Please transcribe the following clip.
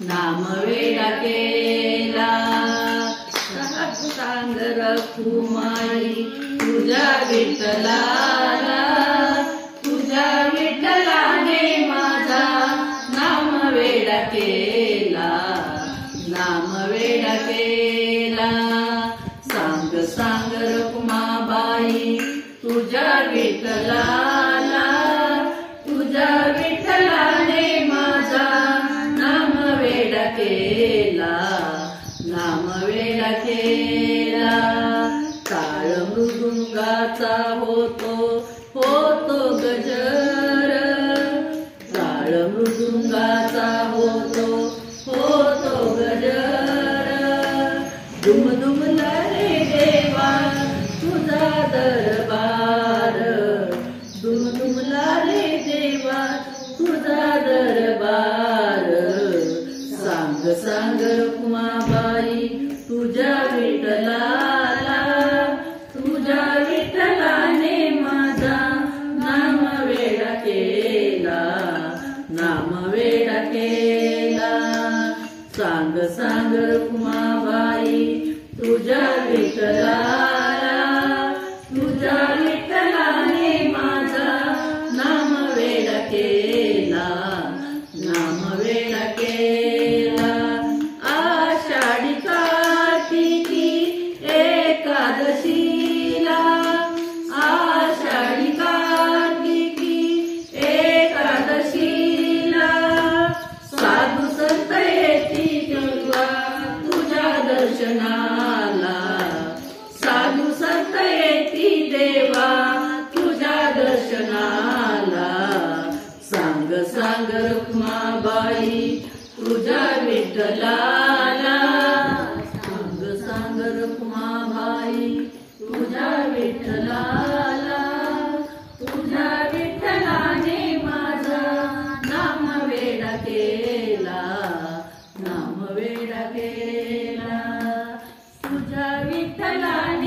नाम वेडा केला। सांग रखुमाई तुझ्या विठ्ठलाला, तुझ्या विठ्ठलाने माझा नाम वेडा केला, नाम वेडा केला। सांग सांग रखुमाबाई तुझ्या विठ्ठलाला, तुझ्या विठ्ठलाने माझा नाम वेडा केला, नाम वेडा केला। टाळ मृदुंगाचा होतो गजर, टाळ मृदुंगाचा होतो गजर। दुम दुमला रे देवा तुझा दरबार, दुम दुमला रे देवा तुझा दरबार। सांग सांग रखुमाबाई तुझ्या विठ्ठलाला, तुझ्या विठ्ठलाने माझा नाम वेडा केला, नाम वेडा केला। सांग सांग रखुमाबाई तुझ्या विठ्ठलाला, तुझ्या विठ्ठलाने माझा नाम वेडा केला, नाम वेडा केला। आषाढी कार्तिकी एकादशीला, आषाढी कार्तिकी एकादशीला। साधू संत येतील तुझ्या दर्शनाला, साधू संत येतील देवा तुझ्या दर्शनाला। सांग सांग रखुमाबाई तुझ्या विठ्ठलाला, सांग सांग रखुमाबाई तुझ्या विठ्ठलाला, तुझ्या विठ्ठलाने माझा नाम वेडा केला, नाम वेडा केला। तुझ्या विठ्ठलाने